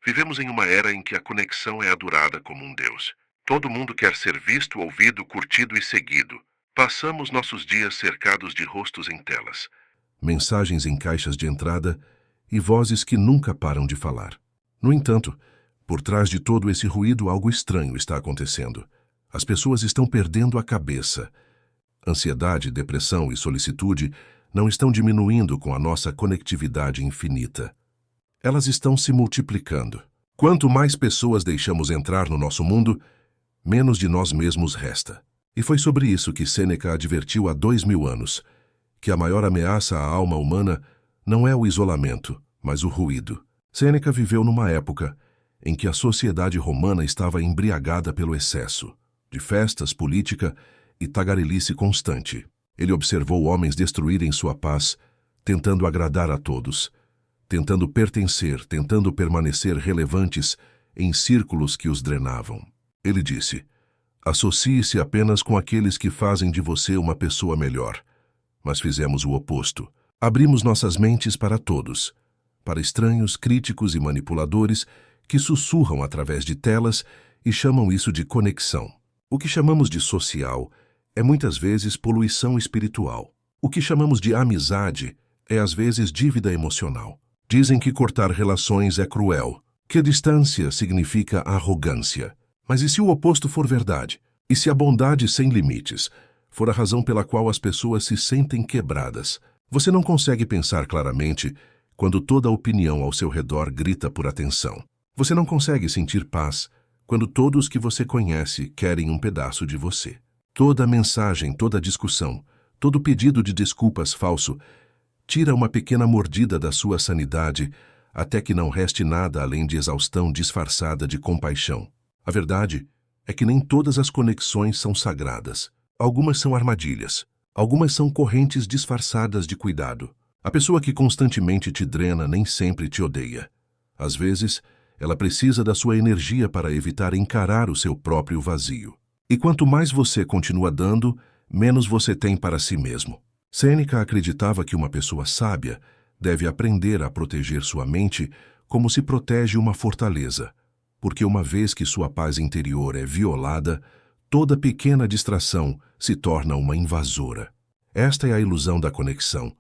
Vivemos em uma era em que a conexão é adorada como um deus. Todo mundo quer ser visto, ouvido, curtido e seguido. Passamos nossos dias cercados de rostos em telas, mensagens em caixas de entrada e vozes que nunca param de falar. No entanto, por trás de todo esse ruído, algo estranho está acontecendo. As pessoas estão perdendo a cabeça. Ansiedade, depressão e solicitude não estão diminuindo com a nossa conectividade infinita. Elas estão se multiplicando. Quanto mais pessoas deixamos entrar no nosso mundo, menos de nós mesmos resta. E foi sobre isso que Sêneca advertiu há 2000 anos, que a maior ameaça à alma humana não é o isolamento, mas o ruído. Sêneca viveu numa época em que a sociedade romana estava embriagada pelo excesso de festas, política e tagarelice constante. Ele observou homens destruírem sua paz, tentando agradar a todos, tentando pertencer, tentando permanecer relevantes em círculos que os drenavam. Ele disse: associe-se apenas com aqueles que fazem de você uma pessoa melhor. Mas fizemos o oposto. Abrimos nossas mentes para todos, para estranhos, críticos e manipuladores que sussurram através de telas e chamam isso de conexão. O que chamamos de social é muitas vezes poluição espiritual. O que chamamos de amizade é às vezes dívida emocional. Dizem que cortar relações é cruel, que a distância significa arrogância. Mas e se o oposto for verdade? E se a bondade sem limites for a razão pela qual as pessoas se sentem quebradas? Você não consegue pensar claramente quando toda a opinião ao seu redor grita por atenção. Você não consegue sentir paz quando todos que você conhece querem um pedaço de você. Toda mensagem, toda discussão, todo pedido de desculpas falso tira uma pequena mordida da sua sanidade até que não reste nada além de exaustão disfarçada de compaixão. A verdade é que nem todas as conexões são sagradas. Algumas são armadilhas. Algumas são correntes disfarçadas de cuidado. A pessoa que constantemente te drena nem sempre te odeia. Às vezes, ela precisa da sua energia para evitar encarar o seu próprio vazio. E quanto mais você continua dando, menos você tem para si mesmo. Sêneca acreditava que uma pessoa sábia deve aprender a proteger sua mente como se protege uma fortaleza, porque uma vez que sua paz interior é violada, toda pequena distração se torna uma invasora. Esta é a ilusão da conexão,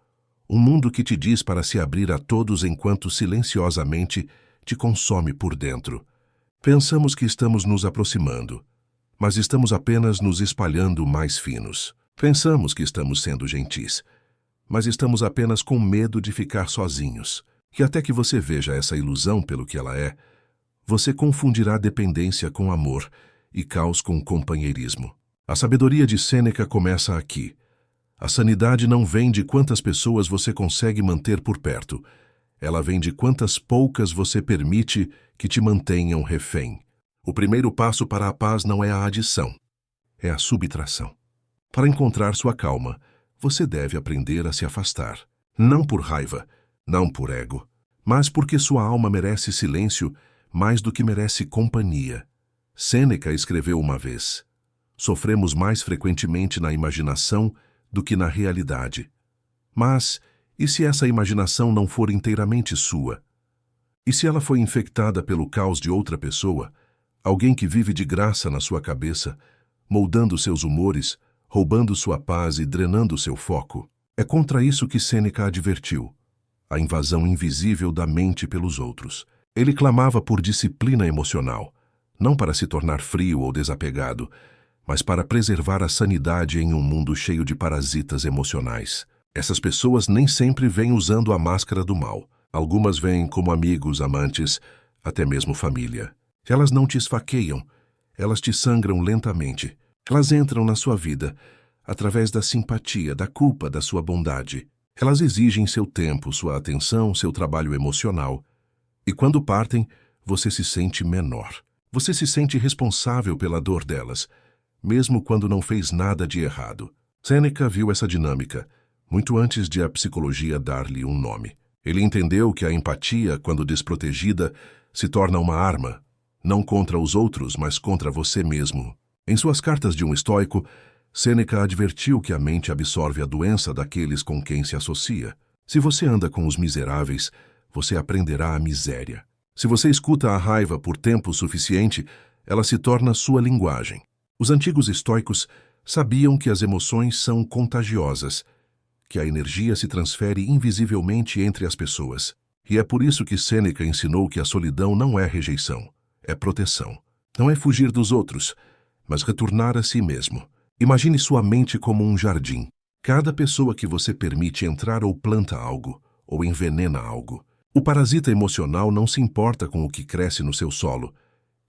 um mundo que te diz para se abrir a todos enquanto silenciosamente te consome por dentro. Pensamos que estamos nos aproximando, mas estamos apenas nos espalhando mais finos. Pensamos que estamos sendo gentis, mas estamos apenas com medo de ficar sozinhos. Que até que você veja essa ilusão pelo que ela é, você confundirá dependência com amor e caos com companheirismo. A sabedoria de Sêneca começa aqui. A sanidade não vem de quantas pessoas você consegue manter por perto. Ela vem de quantas poucas você permite que te mantenham refém. O primeiro passo para a paz não é a adição, é a subtração. Para encontrar sua calma, você deve aprender a se afastar. Não por raiva, não por ego, mas porque sua alma merece silêncio mais do que merece companhia. Sêneca escreveu uma vez: sofremos mais frequentemente na imaginação do que na realidade. Mas, e se essa imaginação não for inteiramente sua? E se ela foi infectada pelo caos de outra pessoa, alguém que vive de graça na sua cabeça, moldando seus humores, roubando sua paz e drenando seu foco? É contra isso que Sêneca advertiu: a invasão invisível da mente pelos outros. Ele clamava por disciplina emocional, não para se tornar frio ou desapegado, mas para preservar a sanidade em um mundo cheio de parasitas emocionais. Essas pessoas nem sempre vêm usando a máscara do mal. Algumas vêm como amigos, amantes, até mesmo família. Elas não te esfaqueiam, elas te sangram lentamente. Elas entram na sua vida através da simpatia, da culpa, da sua bondade. Elas exigem seu tempo, sua atenção, seu trabalho emocional. E quando partem, você se sente menor. Você se sente responsável pela dor delas, mesmo quando não fez nada de errado. Sêneca viu essa dinâmica muito antes de a psicologia dar-lhe um nome. Ele entendeu que a empatia, quando desprotegida, se torna uma arma, não contra os outros, mas contra você mesmo. Em suas cartas de um estoico, Sêneca advertiu que a mente absorve a doença daqueles com quem se associa. Se você anda com os miseráveis, você aprenderá a miséria. Se você escuta a raiva por tempo suficiente, ela se torna sua linguagem. Os antigos estoicos sabiam que as emoções são contagiosas, que a energia se transfere invisivelmente entre as pessoas. E é por isso que Sêneca ensinou que a solidão não é rejeição, é proteção. Não é fugir dos outros, mas retornar a si mesmo. Imagine sua mente como um jardim. Cada pessoa que você permite entrar ou planta algo, ou envenena algo. O parasita emocional não se importa com o que cresce no seu solo.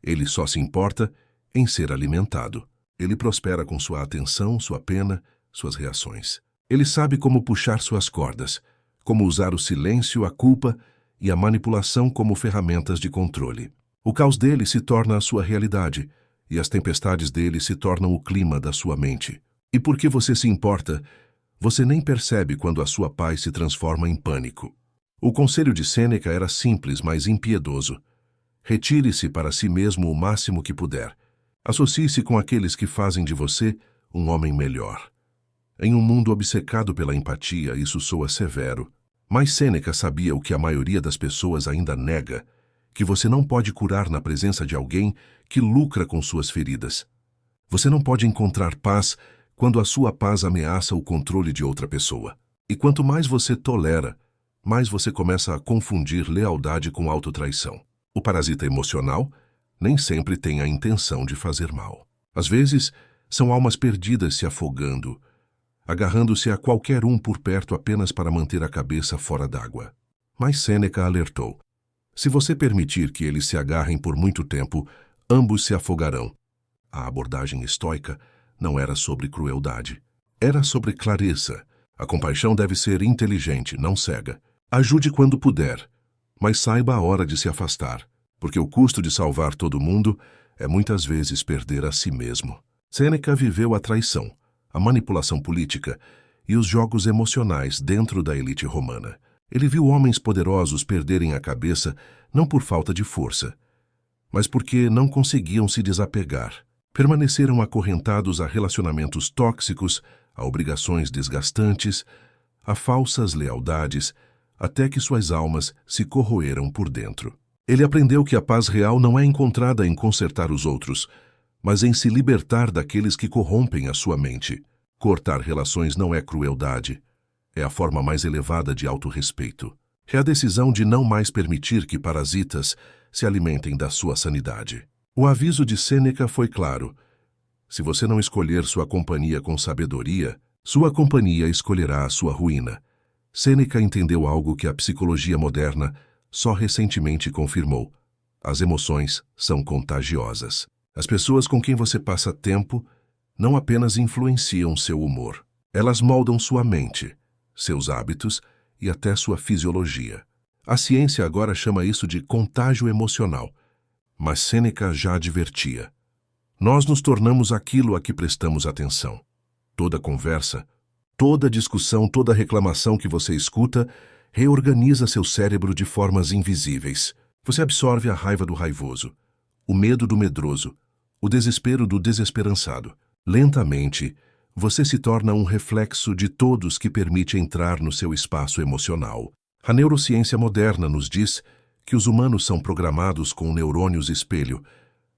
Ele só se importa em ser alimentado. Ele prospera com sua atenção, sua pena, suas reações. Ele sabe como puxar suas cordas, como usar o silêncio, a culpa e a manipulação como ferramentas de controle. O caos dele se torna a sua realidade, e as tempestades dele se tornam o clima da sua mente. E porque você se importa, você nem percebe quando a sua paz se transforma em pânico. O conselho de Sêneca era simples, mas impiedoso. Retire-se para si mesmo o máximo que puder. Associe-se com aqueles que fazem de você um homem melhor. Em um mundo obcecado pela empatia, isso soa severo. Mas Sêneca sabia o que a maioria das pessoas ainda nega, que você não pode curar na presença de alguém que lucra com suas feridas. Você não pode encontrar paz quando a sua paz ameaça o controle de outra pessoa. E quanto mais você tolera, mais você começa a confundir lealdade com autotraição. O parasita emocional nem sempre tem a intenção de fazer mal. Às vezes, são almas perdidas se afogando, agarrando-se a qualquer um por perto apenas para manter a cabeça fora d'água. Mas Sêneca alertou: se você permitir que eles se agarrem por muito tempo, ambos se afogarão. A abordagem estoica não era sobre crueldade. Era sobre clareza. A compaixão deve ser inteligente, não cega. Ajude quando puder, mas saiba a hora de se afastar, porque o custo de salvar todo mundo é muitas vezes perder a si mesmo. Sêneca viveu a traição, a manipulação política e os jogos emocionais dentro da elite romana. Ele viu homens poderosos perderem a cabeça não por falta de força, mas porque não conseguiam se desapegar. Permaneceram acorrentados a relacionamentos tóxicos, a obrigações desgastantes, a falsas lealdades, até que suas almas se corroeram por dentro. Ele aprendeu que a paz real não é encontrada em consertar os outros, mas em se libertar daqueles que corrompem a sua mente. Cortar relações não é crueldade, é a forma mais elevada de autorrespeito. É a decisão de não mais permitir que parasitas se alimentem da sua sanidade. O aviso de Sêneca foi claro: se você não escolher sua companhia com sabedoria, sua companhia escolherá a sua ruína. Sêneca entendeu algo que a psicologia moderna só recentemente confirmou: as emoções são contagiosas. As pessoas com quem você passa tempo não apenas influenciam seu humor, elas moldam sua mente, seus hábitos e até sua fisiologia. A ciência agora chama isso de contágio emocional, mas Sêneca já advertia: nós nos tornamos aquilo a que prestamos atenção. Toda conversa, toda discussão, toda reclamação que você escuta reorganiza seu cérebro de formas invisíveis. Você absorve a raiva do raivoso, o medo do medroso, o desespero do desesperançado. Lentamente, você se torna um reflexo de todos que permite entrar no seu espaço emocional. A neurociência moderna nos diz que os humanos são programados com neurônios espelho,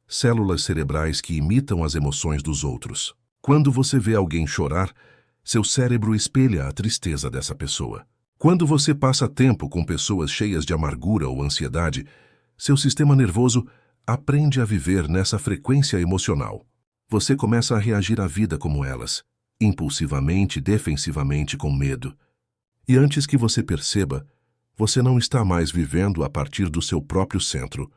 células cerebrais que imitam as emoções dos outros. Quando você vê alguém chorar, seu cérebro espelha a tristeza dessa pessoa. Quando você passa tempo com pessoas cheias de amargura ou ansiedade, seu sistema nervoso aprende a viver nessa frequência emocional. Você começa a reagir à vida como elas, impulsivamente, defensivamente, com medo. E antes que você perceba, você não está mais vivendo a partir do seu próprio centro.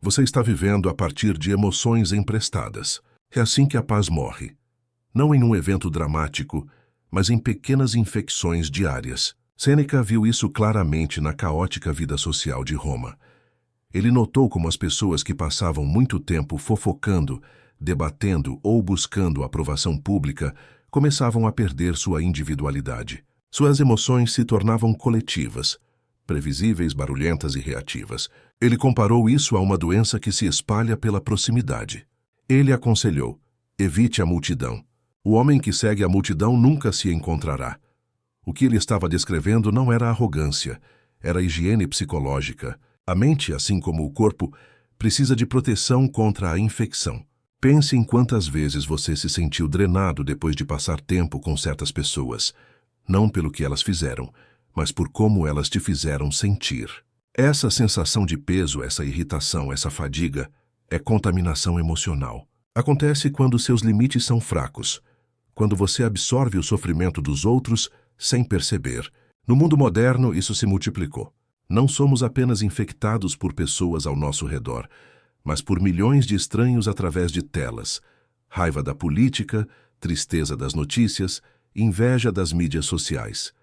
Você está vivendo a partir de emoções emprestadas. É assim que a paz morre. Não em um evento dramático, mas em pequenas infecções diárias. Sêneca viu isso claramente na caótica vida social de Roma. Ele notou como as pessoas que passavam muito tempo fofocando, debatendo ou buscando aprovação pública começavam a perder sua individualidade. Suas emoções se tornavam coletivas, previsíveis, barulhentas e reativas. Ele comparou isso a uma doença que se espalha pela proximidade. Ele aconselhou: evite a multidão. O homem que segue a multidão nunca se encontrará. O que ele estava descrevendo não era arrogância, era higiene psicológica, A mente, assim como o corpo, precisa de proteção contra a infecção. Pense em quantas vezes você se sentiu drenado depois de passar tempo com certas pessoas, não pelo que elas fizeram, mas por como elas te fizeram sentir. Essa sensação de peso, essa irritação, essa fadiga, é contaminação emocional. Acontece quando seus limites são fracos, quando você absorve o sofrimento dos outros sem perceber. No mundo moderno, isso se multiplicou. Não somos apenas infectados por pessoas ao nosso redor, mas por milhões de estranhos através de telas. Raiva da política, tristeza das notícias, inveja das mídias sociais.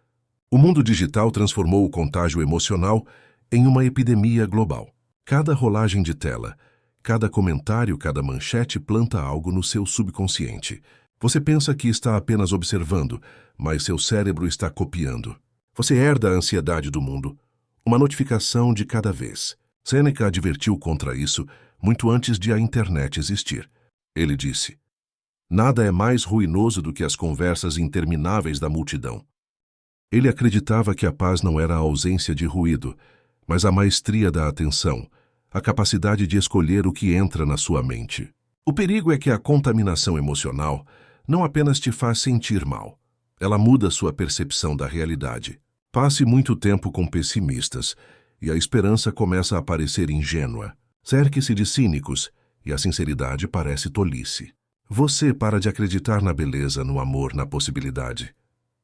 O mundo digital transformou o contágio emocional em uma epidemia global. Cada rolagem de tela, cada comentário, cada manchete planta algo no seu subconsciente. Você pensa que está apenas observando, mas seu cérebro está copiando. Você herda a ansiedade do mundo, uma notificação de cada vez. Sêneca advertiu contra isso muito antes de a internet existir. Ele disse: "Nada é mais ruinoso do que as conversas intermináveis da multidão." Ele acreditava que a paz não era a ausência de ruído, mas a maestria da atenção, a capacidade de escolher o que entra na sua mente. O perigo é que a contaminação emocional não apenas te faz sentir mal, ela muda sua percepção da realidade. Passe muito tempo com pessimistas e a esperança começa a parecer ingênua. Cerque-se de cínicos e a sinceridade parece tolice. Você para de acreditar na beleza, no amor, na possibilidade.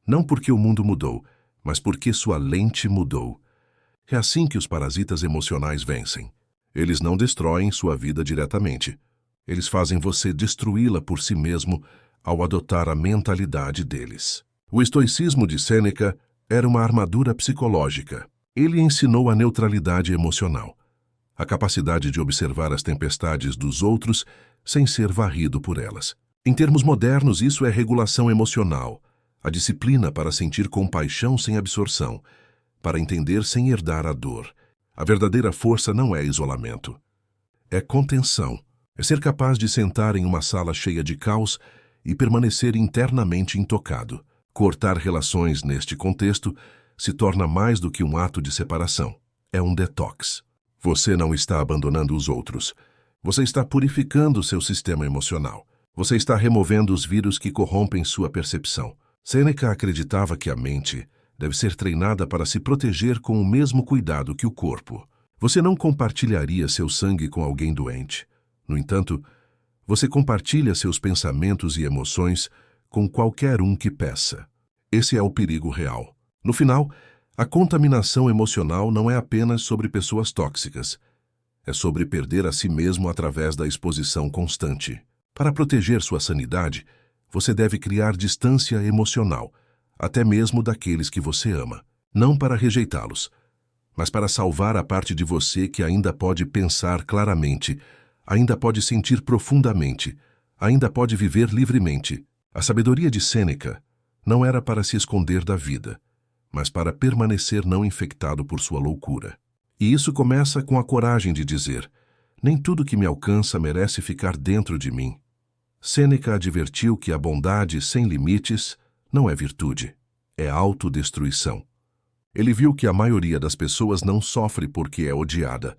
Não porque o mundo mudou, mas porque sua lente mudou. É assim que os parasitas emocionais vencem. Eles não destroem sua vida diretamente. Eles fazem você destruí-la por si mesmo ao adotar a mentalidade deles. O estoicismo de Sêneca era uma armadura psicológica. Ele ensinou a neutralidade emocional, a capacidade de observar as tempestades dos outros sem ser varrido por elas. Em termos modernos, isso é regulação emocional, a disciplina para sentir compaixão sem absorção, para entender sem herdar a dor. A verdadeira força não é isolamento, é contenção, é ser capaz de sentar em uma sala cheia de caos e permanecer internamente intocado. Cortar relações neste contexto se torna mais do que um ato de separação. É um detox. Você não está abandonando os outros. Você está purificando seu sistema emocional. Você está removendo os vírus que corrompem sua percepção. Sêneca acreditava que a mente deve ser treinada para se proteger com o mesmo cuidado que o corpo. Você não compartilharia seu sangue com alguém doente. No entanto, você compartilha seus pensamentos e emoções com qualquer um que peça. Esse é o perigo real. No final, a contaminação emocional não é apenas sobre pessoas tóxicas. É sobre perder a si mesmo através da exposição constante. Para proteger sua sanidade, você deve criar distância emocional, até mesmo daqueles que você ama. Não para rejeitá-los, mas para salvar a parte de você que ainda pode pensar claramente, ainda pode sentir profundamente, ainda pode viver livremente. A sabedoria de Sêneca não era para se esconder da vida, mas para permanecer não infectado por sua loucura. E isso começa com a coragem de dizer: nem tudo que me alcança merece ficar dentro de mim. Sêneca advertiu que a bondade sem limites não é virtude, é autodestruição. Ele viu que a maioria das pessoas não sofre porque é odiada,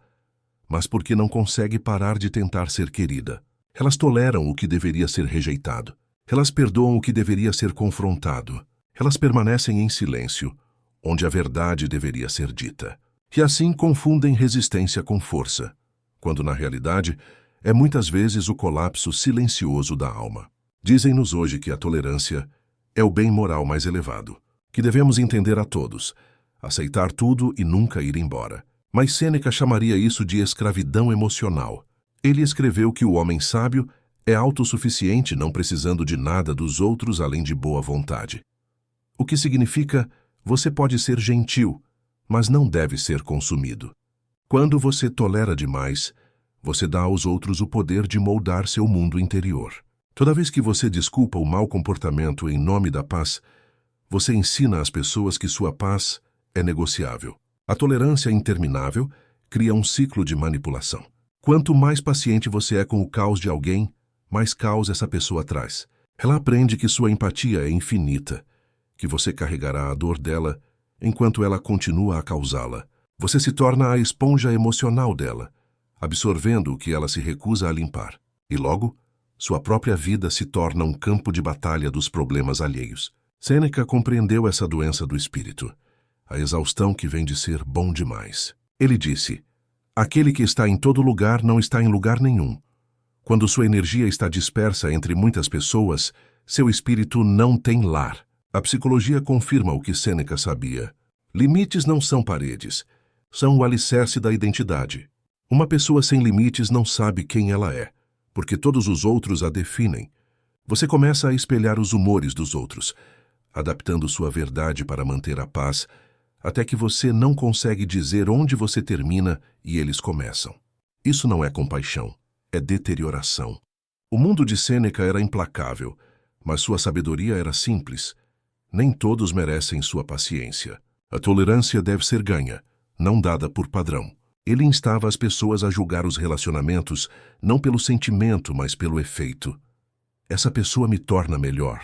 mas porque não consegue parar de tentar ser querida. Elas toleram o que deveria ser rejeitado. Elas perdoam o que deveria ser confrontado. Elas permanecem em silêncio, onde a verdade deveria ser dita. E assim confundem resistência com força, quando na realidade é muitas vezes o colapso silencioso da alma. Dizem-nos hoje que a tolerância é o bem moral mais elevado, que devemos entender a todos, aceitar tudo e nunca ir embora. Mas Sêneca chamaria isso de escravidão emocional. Ele escreveu que o homem sábio é autossuficiente, não precisando de nada dos outros além de boa vontade. O que significa, você pode ser gentil, mas não deve ser consumido. Quando você tolera demais, você dá aos outros o poder de moldar seu mundo interior. Toda vez que você desculpa o mau comportamento em nome da paz, você ensina às pessoas que sua paz é negociável. A tolerância interminável cria um ciclo de manipulação. Quanto mais paciente você é com o caos de alguém, mais caos essa pessoa traz. Ela aprende que sua empatia é infinita, que você carregará a dor dela enquanto ela continua a causá-la. Você se torna a esponja emocional dela, absorvendo o que ela se recusa a limpar. E logo, sua própria vida se torna um campo de batalha dos problemas alheios. Sêneca compreendeu essa doença do espírito, a exaustão que vem de ser bom demais. Ele disse: aquele que está em todo lugar não está em lugar nenhum. Quando sua energia está dispersa entre muitas pessoas, seu espírito não tem lar. A psicologia confirma o que Sêneca sabia. Limites não são paredes, são o alicerce da identidade. Uma pessoa sem limites não sabe quem ela é, porque todos os outros a definem. Você começa a espelhar os humores dos outros, adaptando sua verdade para manter a paz, até que você não consegue dizer onde você termina e eles começam. Isso não é compaixão, é deterioração. O mundo de Sêneca era implacável, mas sua sabedoria era simples. Nem todos merecem sua paciência. A tolerância deve ser ganha, não dada por padrão. Ele instava as pessoas a julgar os relacionamentos não pelo sentimento, mas pelo efeito. Essa pessoa me torna melhor.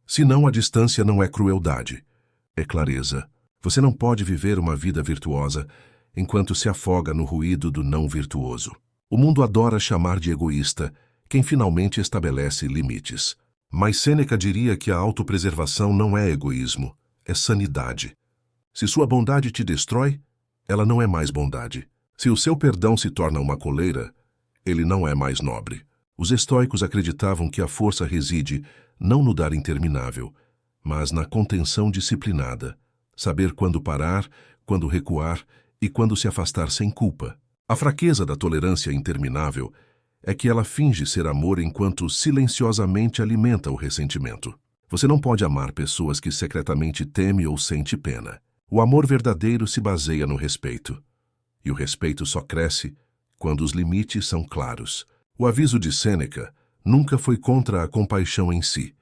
Senão, a distância não é crueldade, é clareza. Você não pode viver uma vida virtuosa enquanto se afoga no ruído do não virtuoso. O mundo adora chamar de egoísta quem finalmente estabelece limites. Mas Sêneca diria que a autopreservação não é egoísmo, é sanidade. Se sua bondade te destrói, ela não é mais bondade. Se o seu perdão se torna uma coleira, ele não é mais nobre. Os estoicos acreditavam que a força reside não no dar interminável, mas na contenção disciplinada, saber quando parar, quando recuar e quando se afastar sem culpa. A fraqueza da tolerância interminável é que ela finge ser amor enquanto silenciosamente alimenta o ressentimento. Você não pode amar pessoas que secretamente teme ou sente pena. O amor verdadeiro se baseia no respeito. E o respeito só cresce quando os limites são claros. O aviso de Sêneca nunca foi contra a compaixão em si,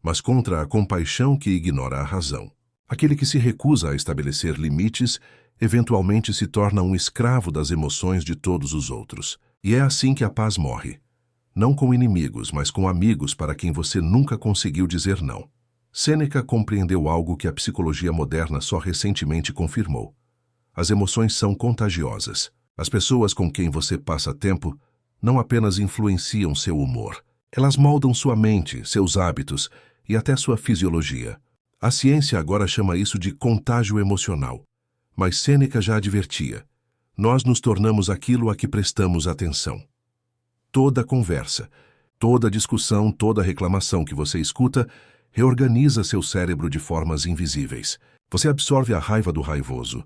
mas contra a compaixão que ignora a razão. Aquele que se recusa a estabelecer limites eventualmente se torna um escravo das emoções de todos os outros. E é assim que a paz morre. Não com inimigos, mas com amigos para quem você nunca conseguiu dizer não. Sêneca compreendeu algo que a psicologia moderna só recentemente confirmou. As emoções são contagiosas. As pessoas com quem você passa tempo não apenas influenciam seu humor. Elas moldam sua mente, seus hábitos e até sua fisiologia. A ciência agora chama isso de contágio emocional. Mas Sêneca já advertia: nós nos tornamos aquilo a que prestamos atenção. Toda conversa, toda discussão, toda reclamação que você escuta reorganiza seu cérebro de formas invisíveis. Você absorve a raiva do raivoso,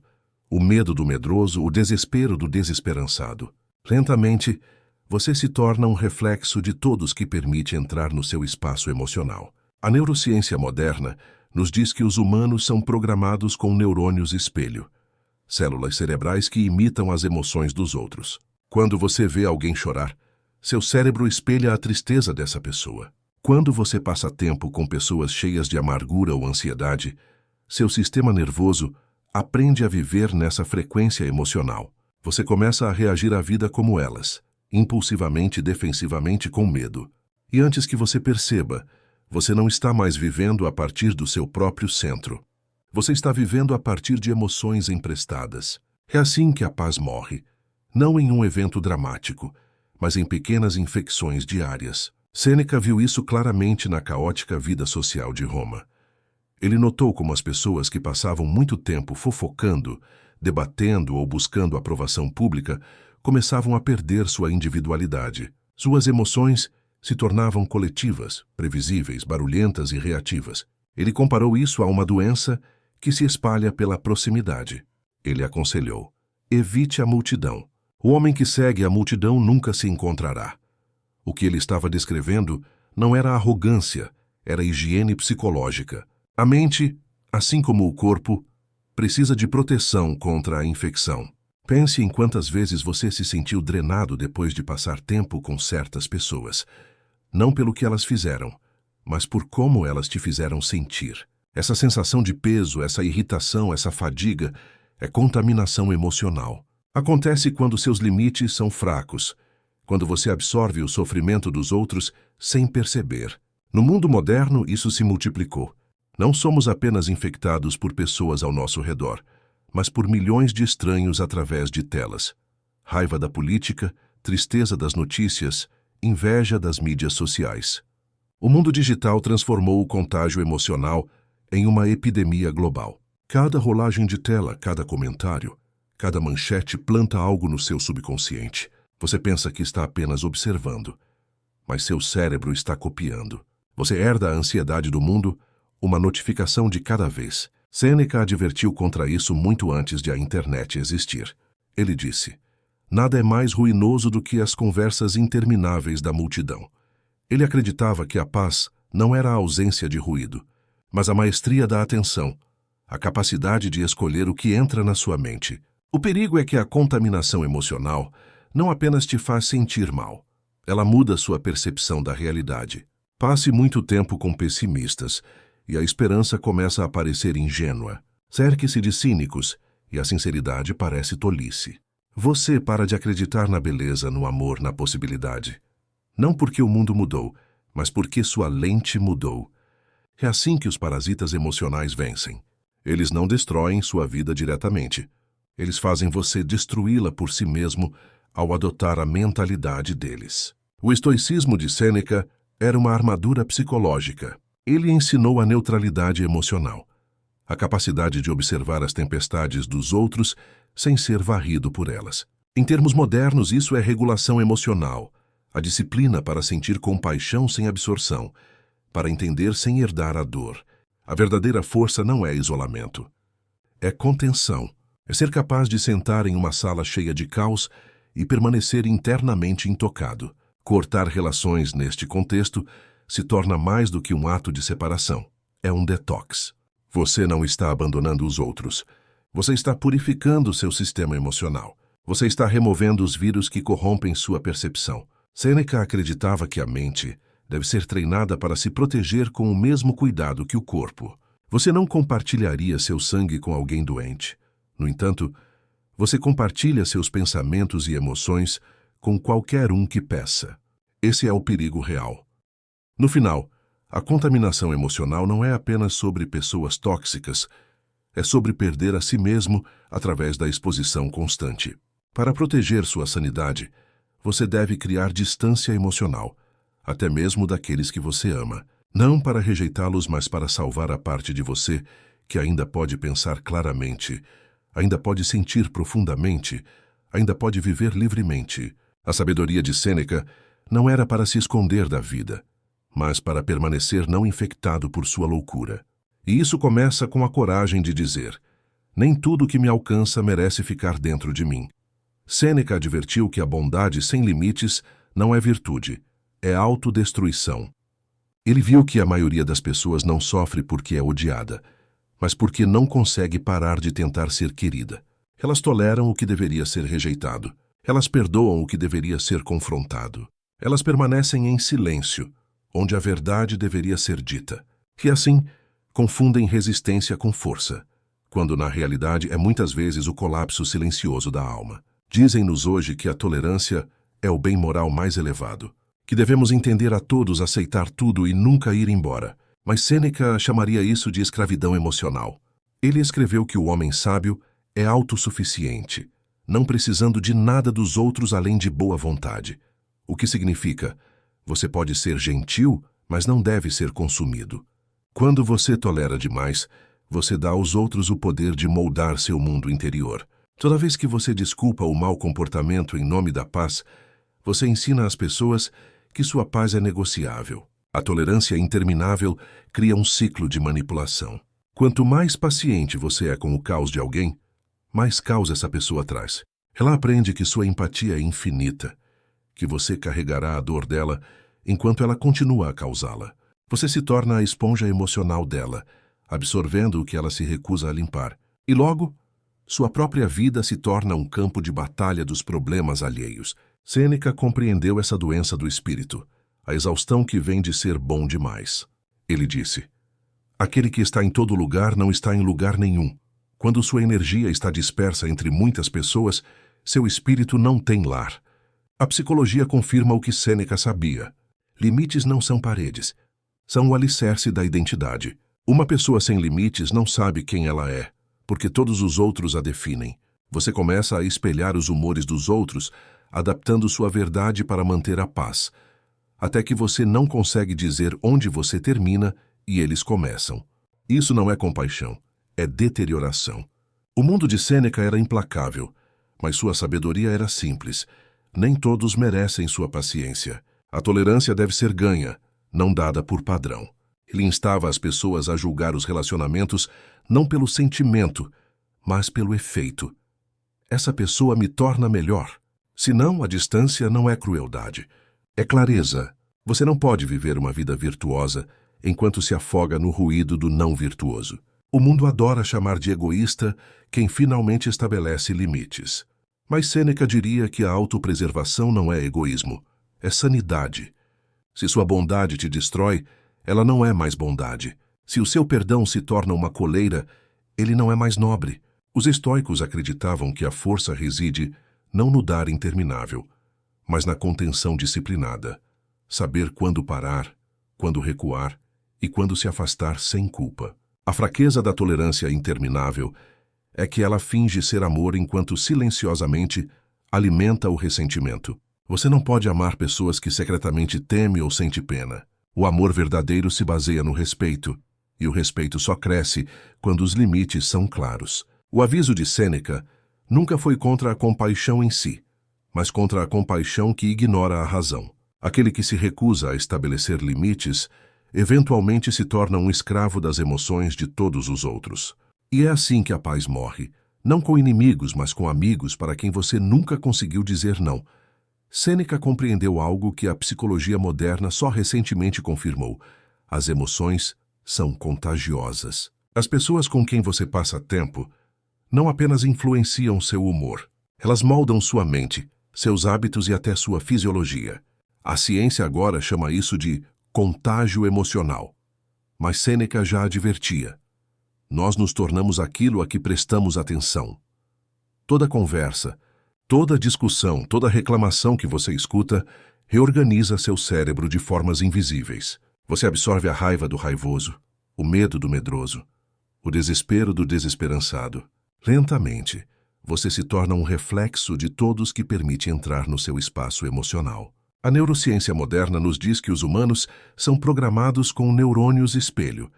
o medo do medroso, o desespero do desesperançado. Lentamente, você se torna um reflexo de todos que permite entrar no seu espaço emocional. A neurociência moderna nos diz que os humanos são programados com neurônios espelho, células cerebrais que imitam as emoções dos outros. Quando você vê alguém chorar, seu cérebro espelha a tristeza dessa pessoa. Quando você passa tempo com pessoas cheias de amargura ou ansiedade, seu sistema nervoso aprende a viver nessa frequência emocional. Você começa a reagir à vida como elas, impulsivamente e defensivamente com medo. E antes que você perceba, você não está mais vivendo a partir do seu próprio centro. Você está vivendo a partir de emoções emprestadas. É assim que a paz morre, não em um evento dramático, mas em pequenas infecções diárias. Sêneca viu isso claramente na caótica vida social de Roma. Ele notou como as pessoas que passavam muito tempo fofocando, debatendo ou buscando aprovação pública começavam a perder sua individualidade. Suas emoções se tornavam coletivas, previsíveis, barulhentas e reativas. Ele comparou isso a uma doença que se espalha pela proximidade. Ele aconselhou: evite a multidão. O homem que segue a multidão nunca se encontrará. O que ele estava descrevendo não era arrogância, era higiene psicológica. A mente, assim como o corpo, precisa de proteção contra a infecção. Pense em quantas vezes você se sentiu drenado depois de passar tempo com certas pessoas. Não pelo que elas fizeram, mas por como elas te fizeram sentir. Essa sensação de peso, essa irritação, essa fadiga é contaminação emocional. Acontece quando seus limites são fracos, quando você absorve o sofrimento dos outros sem perceber. No mundo moderno, isso se multiplicou. Não somos apenas infectados por pessoas ao nosso redor, mas por milhões de estranhos através de telas. Raiva da política, tristeza das notícias, inveja das mídias sociais. O mundo digital transformou o contágio emocional em uma epidemia global. Cada rolagem de tela, cada comentário, cada manchete planta algo no seu subconsciente. Você pensa que está apenas observando, mas seu cérebro está copiando. Você herda a ansiedade do mundo, uma notificação de cada vez. Sêneca advertiu contra isso muito antes de a internet existir. Ele disse: nada é mais ruinoso do que as conversas intermináveis da multidão. Ele acreditava que a paz não era a ausência de ruído, mas a maestria da atenção, a capacidade de escolher o que entra na sua mente. O perigo é que a contaminação emocional não apenas te faz sentir mal, ela muda sua percepção da realidade. Passe muito tempo com pessimistas e a esperança começa a parecer ingênua. Cerque-se de cínicos e a sinceridade parece tolice. Você para de acreditar na beleza, no amor, na possibilidade. Não porque o mundo mudou, mas porque sua lente mudou. É assim que os parasitas emocionais vencem. Eles não destroem sua vida diretamente. Eles fazem você destruí-la por si mesmo ao adotar a mentalidade deles. O estoicismo de Sêneca era uma armadura psicológica. Ele ensinou a neutralidade emocional, a capacidade de observar as tempestades dos outros sem ser varrido por elas. Em termos modernos, isso é regulação emocional, a disciplina para sentir compaixão sem absorção, para entender sem herdar a dor. A verdadeira força não é isolamento, é contenção. É ser capaz de sentar em uma sala cheia de caos e permanecer internamente intocado. Cortar relações neste contexto se torna mais do que um ato de separação. É um detox. Você não está abandonando os outros. Você está purificando seu sistema emocional. Você está removendo os vírus que corrompem sua percepção. Sêneca acreditava que a mente deve ser treinada para se proteger com o mesmo cuidado que o corpo. Você não compartilharia seu sangue com alguém doente. No entanto, você compartilha seus pensamentos e emoções com qualquer um que peça. Esse é o perigo real. No final, a contaminação emocional não é apenas sobre pessoas tóxicas, é sobre perder a si mesmo através da exposição constante. Para proteger sua sanidade, você deve criar distância emocional, até mesmo daqueles que você ama. Não para rejeitá-los, mas para salvar a parte de você que ainda pode pensar claramente, ainda pode sentir profundamente, ainda pode viver livremente. A sabedoria de Sêneca não era para se esconder da vida, mas para permanecer não infectado por sua loucura. E isso começa com a coragem de dizer: nem tudo que me alcança merece ficar dentro de mim. Sêneca advertiu que a bondade sem limites não é virtude, é autodestruição. Ele viu que a maioria das pessoas não sofre porque é odiada, mas porque não consegue parar de tentar ser querida. Elas toleram o que deveria ser rejeitado. Elas perdoam o que deveria ser confrontado. Elas permanecem em silêncio, onde a verdade deveria ser dita. E assim, confundem resistência com força, quando na realidade é muitas vezes o colapso silencioso da alma. Dizem-nos hoje que a tolerância é o bem moral mais elevado, que devemos entender a todos, aceitar tudo e nunca ir embora. Mas Sêneca chamaria isso de escravidão emocional. Ele escreveu que o homem sábio é autossuficiente, não precisando de nada dos outros além de boa vontade. O que significa, você pode ser gentil, mas não deve ser consumido. Quando você tolera demais, você dá aos outros o poder de moldar seu mundo interior. Toda vez que você desculpa o mau comportamento em nome da paz, você ensina às pessoas que sua paz é negociável. A tolerância interminável cria um ciclo de manipulação. Quanto mais paciente você é com o caos de alguém, mais caos essa pessoa traz. Ela aprende que sua empatia é infinita, que você carregará a dor dela enquanto ela continua a causá-la. Você se torna a esponja emocional dela, absorvendo o que ela se recusa a limpar. E logo, sua própria vida se torna um campo de batalha dos problemas alheios. Sêneca compreendeu essa doença do espírito, a exaustão que vem de ser bom demais. Ele disse: aquele que está em todo lugar não está em lugar nenhum. Quando sua energia está dispersa entre muitas pessoas, seu espírito não tem lar. A psicologia confirma o que Sêneca sabia. Limites não são paredes, são o alicerce da identidade. Uma pessoa sem limites não sabe quem ela é. porque todos os outros a definem. Você começa a espelhar os humores dos outros, adaptando sua verdade para manter a paz, até que você não consegue dizer onde você termina e eles começam. Isso não é compaixão, é deterioração. O mundo de Sêneca era implacável, mas sua sabedoria era simples. Nem todos merecem sua paciência. A tolerância deve ser ganha, não dada por padrão. Ele instava as pessoas a julgar os relacionamentos não pelo sentimento, mas pelo efeito. Essa pessoa me torna melhor. Senão, a distância não é crueldade. É clareza. Você não pode viver uma vida virtuosa enquanto se afoga no ruído do não virtuoso. O mundo adora chamar de egoísta quem finalmente estabelece limites. Mas Sêneca diria que a autopreservação não é egoísmo, é sanidade. Se sua bondade te destrói, ela não é mais bondade. Se o seu perdão se torna uma coleira, ele não é mais nobre. Os estoicos acreditavam que a força reside não no dar interminável, mas na contenção disciplinada. Saber quando parar, quando recuar e quando se afastar sem culpa. A fraqueza da tolerância interminável é que ela finge ser amor enquanto silenciosamente alimenta o ressentimento. Você não pode amar pessoas que secretamente teme ou sente pena. O amor verdadeiro se baseia no respeito, e o respeito só cresce quando os limites são claros. O aviso de Sêneca nunca foi contra a compaixão em si, mas contra a compaixão que ignora a razão. Aquele que se recusa a estabelecer limites eventualmente se torna um escravo das emoções de todos os outros. E é assim que a paz morre, não com inimigos, mas com amigos para quem você nunca conseguiu dizer não. Sêneca compreendeu algo que a psicologia moderna só recentemente confirmou. As emoções são contagiosas. As pessoas com quem você passa tempo não apenas influenciam seu humor, elas moldam sua mente, seus hábitos e até sua fisiologia. A ciência agora chama isso de contágio emocional. Mas Sêneca já advertia. Nós nos tornamos aquilo a que prestamos atenção. Toda conversa, toda discussão, toda reclamação que você escuta reorganiza seu cérebro de formas invisíveis. Você absorve a raiva do raivoso, o medo do medroso, o desespero do desesperançado. Lentamente, você se torna um reflexo de todos que permite entrar no seu espaço emocional. A neurociência moderna nos diz que os humanos são programados com neurônios espelho,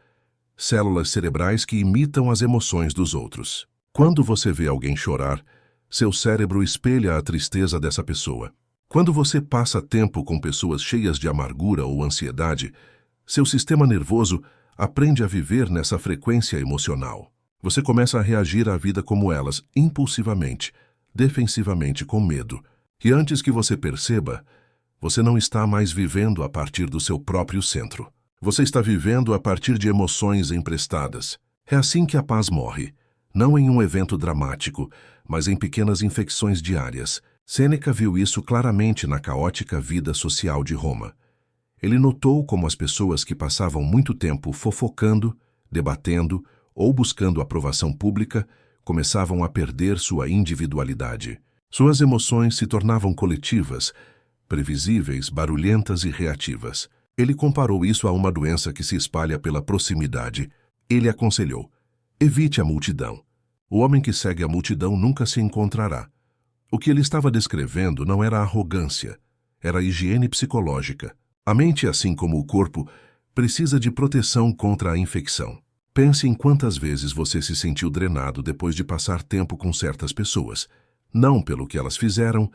células cerebrais que imitam as emoções dos outros. Quando você vê alguém chorar, seu cérebro espelha a tristeza dessa pessoa. Quando você passa tempo com pessoas cheias de amargura ou ansiedade, seu sistema nervoso aprende a viver nessa frequência emocional. Você começa a reagir à vida como elas, impulsivamente, defensivamente, com medo. E antes que você perceba, você não está mais vivendo a partir do seu próprio centro. Você está vivendo a partir de emoções emprestadas. É assim que a paz morre, não em um evento dramático, mas em pequenas infecções diárias. Sêneca viu isso claramente na caótica vida social de Roma. Ele notou como as pessoas que passavam muito tempo fofocando, debatendo ou buscando aprovação pública começavam a perder sua individualidade. Suas emoções se tornavam coletivas, previsíveis, barulhentas e reativas. Ele comparou isso a uma doença que se espalha pela proximidade. Ele aconselhou: evite a multidão. O homem que segue a multidão nunca se encontrará. O que ele estava descrevendo não era arrogância, era higiene psicológica. A mente, assim como o corpo, precisa de proteção contra a infecção. Pense em quantas vezes você se sentiu drenado depois de passar tempo com certas pessoas, não pelo que elas fizeram,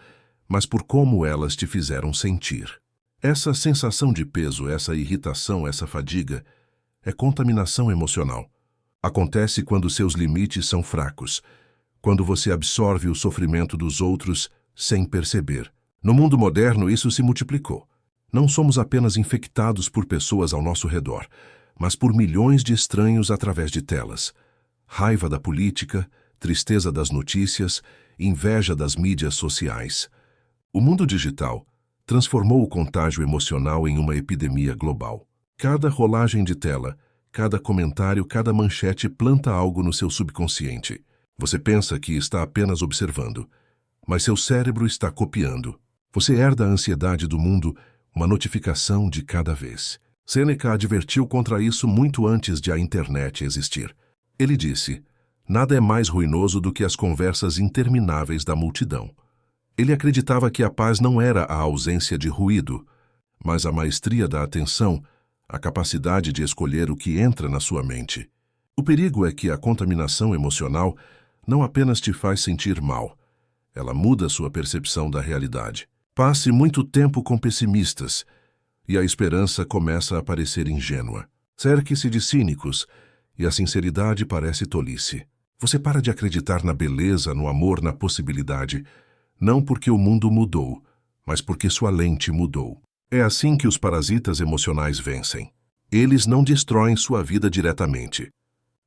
mas por como elas te fizeram sentir. Essa sensação de peso, essa irritação, essa fadiga, é contaminação emocional. Acontece quando seus limites são fracos, quando você absorve o sofrimento dos outros sem perceber. No mundo moderno, isso se multiplicou. Não somos apenas infectados por pessoas ao nosso redor, mas por milhões de estranhos através de telas. Raiva da política, tristeza das notícias, inveja das mídias sociais. O mundo digital transformou o contágio emocional em uma epidemia global. Cada rolagem de tela, cada comentário, cada manchete planta algo no seu subconsciente. Você pensa que está apenas observando, mas seu cérebro está copiando. Você herda a ansiedade do mundo, uma notificação de cada vez. Sêneca advertiu contra isso muito antes de a internet existir. Ele disse: Nada é mais ruinoso do que as conversas intermináveis da multidão. Ele acreditava que a paz não era a ausência de ruído, mas a maestria da atenção, a capacidade de escolher o que entra na sua mente. O perigo é que a contaminação emocional não apenas te faz sentir mal, ela muda sua percepção da realidade. Passe muito tempo com pessimistas e a esperança começa a parecer ingênua. Cerque-se de cínicos e a sinceridade parece tolice. Você para de acreditar na beleza, no amor, na possibilidade, não porque o mundo mudou, mas porque sua lente mudou. É assim que os parasitas emocionais vencem. Eles não destroem sua vida diretamente.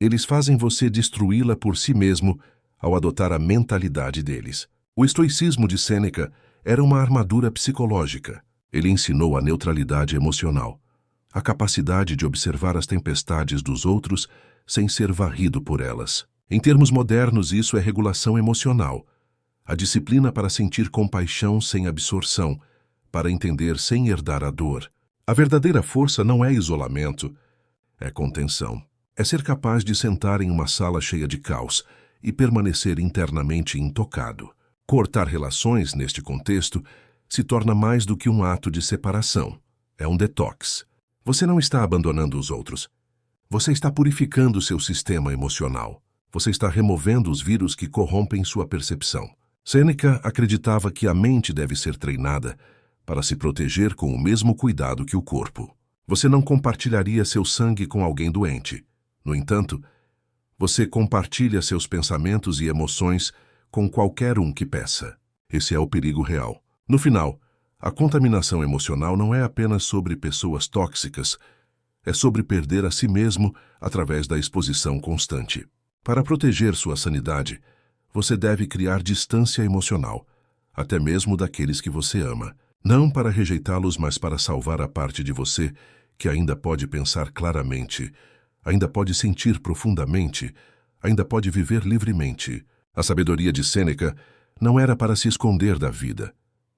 Eles fazem você destruí-la por si mesmo ao adotar a mentalidade deles. O estoicismo de Sêneca era uma armadura psicológica. Ele ensinou a neutralidade emocional, a capacidade de observar as tempestades dos outros sem ser varrido por elas. Em termos modernos, isso é regulação emocional, a disciplina para sentir compaixão sem absorção, para entender sem herdar a dor. A verdadeira força não é isolamento, é contenção. É ser capaz de sentar em uma sala cheia de caos e permanecer internamente intocado. Cortar relações, neste contexto, se torna mais do que um ato de separação. É um detox. Você não está abandonando os outros. Você está purificando seu sistema emocional. Você está removendo os vírus que corrompem sua percepção. Sêneca acreditava que a mente deve ser treinada para se proteger com o mesmo cuidado que o corpo. Você não compartilharia seu sangue com alguém doente. No entanto, você compartilha seus pensamentos e emoções com qualquer um que peça. Esse é o perigo real. No final, a contaminação emocional não é apenas sobre pessoas tóxicas, é sobre perder a si mesmo através da exposição constante. Para proteger sua sanidade, você deve criar distância emocional, até mesmo daqueles que você ama. Não para rejeitá-los, mas para salvar a parte de você que ainda pode pensar claramente, ainda pode sentir profundamente, ainda pode viver livremente. A sabedoria de Sêneca não era para se esconder da vida,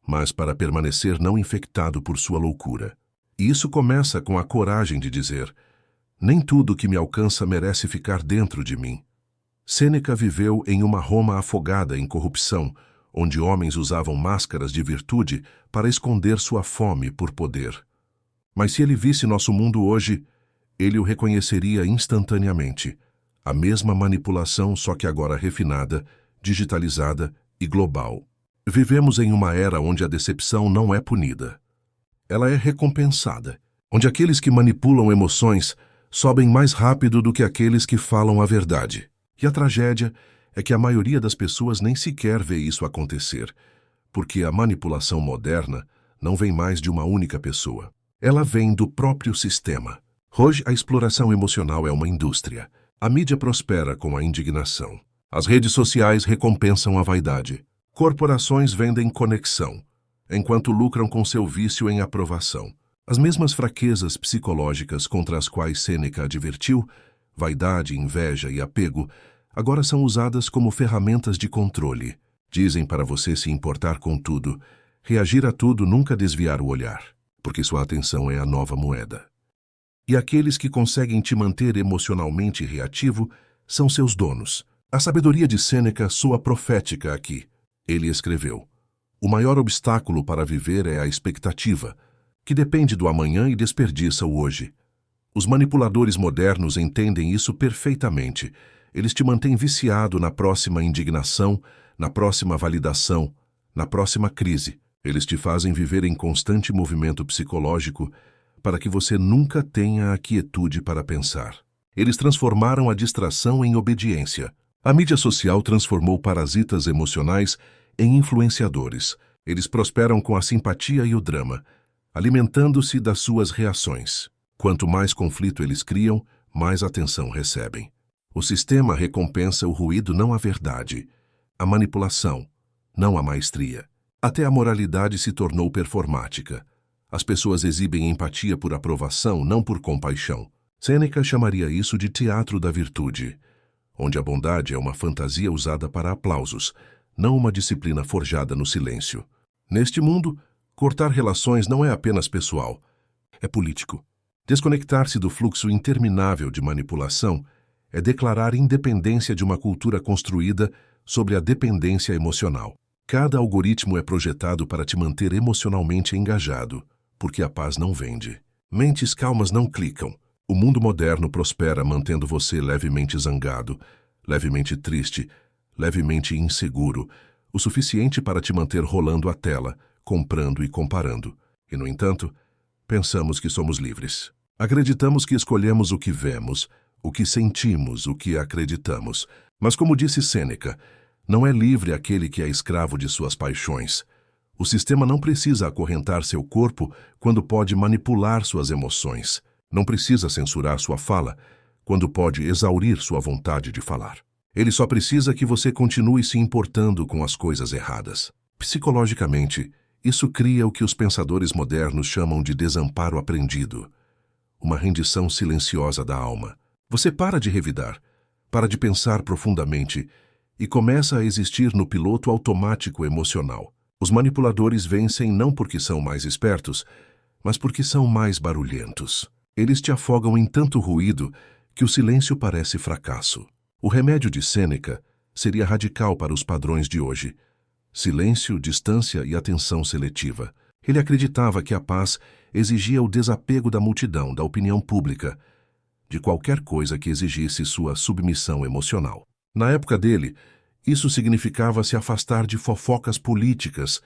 mas para permanecer não infectado por sua loucura. E isso começa com a coragem de dizer: nem tudo que me alcança merece ficar dentro de mim. Sêneca viveu em uma Roma afogada em corrupção, onde homens usavam máscaras de virtude para esconder sua fome por poder. Mas se ele visse nosso mundo hoje, ele o reconheceria instantaneamente. A mesma manipulação, só que agora refinada, digitalizada e global. Vivemos em uma era onde a decepção não é punida. Ela é recompensada, onde aqueles que manipulam emoções sobem mais rápido do que aqueles que falam a verdade. E a tragédia é que a maioria das pessoas nem sequer vê isso acontecer, porque a manipulação moderna não vem mais de uma única pessoa. Ela vem do próprio sistema. Hoje, a exploração emocional é uma indústria. A mídia prospera com a indignação. As redes sociais recompensam a vaidade. Corporações vendem conexão, enquanto lucram com seu vício em aprovação. As mesmas fraquezas psicológicas contra as quais Sêneca advertiu, vaidade, inveja e apego, agora são usadas como ferramentas de controle. Dizem para você se importar com tudo, reagir a tudo, nunca desviar o olhar, porque sua atenção é a nova moeda. E aqueles que conseguem te manter emocionalmente reativo são seus donos. A sabedoria de Sêneca soa profética aqui. Ele escreveu: o maior obstáculo para viver é a expectativa, que depende do amanhã e desperdiça o hoje. Os manipuladores modernos entendem isso perfeitamente. Eles te mantêm viciado na próxima indignação, na próxima validação, na próxima crise. Eles te fazem viver em constante movimento psicológico para que você nunca tenha a quietude para pensar. Eles transformaram a distração em obediência. A mídia social transformou parasitas emocionais em influenciadores. Eles prosperam com a simpatia e o drama, alimentando-se das suas reações. Quanto mais conflito eles criam, mais atenção recebem. O sistema recompensa o ruído, não a verdade, a manipulação, não a maestria. Até a moralidade se tornou performática. As pessoas exibem empatia por aprovação, não por compaixão. Sêneca chamaria isso de teatro da virtude, onde a bondade é uma fantasia usada para aplausos, não uma disciplina forjada no silêncio. Neste mundo, cortar relações não é apenas pessoal, é político. Desconectar-se do fluxo interminável de manipulação é declarar independência de uma cultura construída sobre a dependência emocional. Cada algoritmo é projetado para te manter emocionalmente engajado, porque a paz não vende. Mentes calmas não clicam. O mundo moderno prospera mantendo você levemente zangado, levemente triste, levemente inseguro, o suficiente para te manter rolando a tela, comprando e comparando. E, no entanto, pensamos que somos livres. Acreditamos que escolhemos o que vemos, o que sentimos, o que acreditamos. Mas, como disse Sêneca, não é livre aquele que é escravo de suas paixões. O sistema não precisa acorrentar seu corpo quando pode manipular suas emoções. Não precisa censurar sua fala quando pode exaurir sua vontade de falar. Ele só precisa que você continue se importando com as coisas erradas. Psicologicamente, isso cria o que os pensadores modernos chamam de desamparo aprendido, uma rendição silenciosa da alma. Você para de revidar, para de pensar profundamente e começa a existir no piloto automático emocional. Os manipuladores vencem não porque são mais espertos, mas porque são mais barulhentos. Eles te afogam em tanto ruído que o silêncio parece fracasso. O remédio de Sêneca seria radical para os padrões de hoje: silêncio, distância e atenção seletiva. Ele acreditava que a paz exigia o desapego da multidão, da opinião pública, de qualquer coisa que exigisse sua submissão emocional. Na época dele, isso significava se afastar de fofocas políticas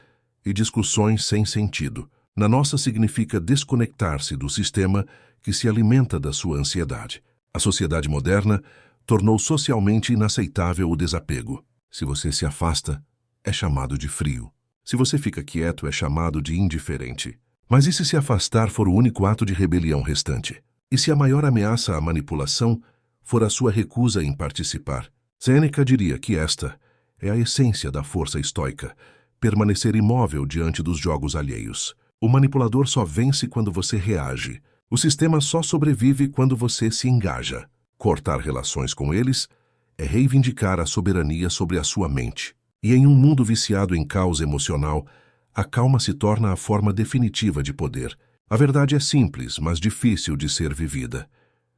e discussões sem sentido. Na nossa, significa desconectar-se do sistema que se alimenta da sua ansiedade. A sociedade moderna tornou socialmente inaceitável o desapego. Se você se afasta, é chamado de frio. Se você fica quieto, é chamado de indiferente. Mas e se afastar for o único ato de rebelião restante? E se a maior ameaça à manipulação for a sua recusa em participar? Sêneca diria que esta é a essência da força estoica, permanecer imóvel diante dos jogos alheios. O manipulador só vence quando você reage. O sistema só sobrevive quando você se engaja. Cortar relações com eles é reivindicar a soberania sobre a sua mente. E em um mundo viciado em caos emocional, a calma se torna a forma definitiva de poder. A verdade é simples, mas difícil de ser vivida.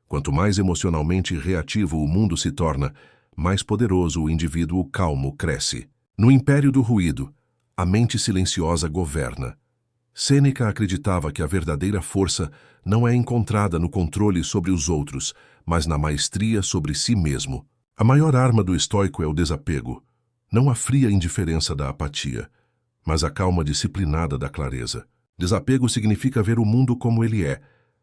Quanto mais emocionalmente reativo o mundo se torna, mais poderoso o indivíduo calmo cresce. No império do ruído, a mente silenciosa governa. Sêneca acreditava que a verdadeira força não é encontrada no controle sobre os outros, mas na maestria sobre si mesmo. A maior arma do estoico é o desapego, não a fria indiferença da apatia, mas a calma disciplinada da clareza. Desapego significa ver o mundo como ele é,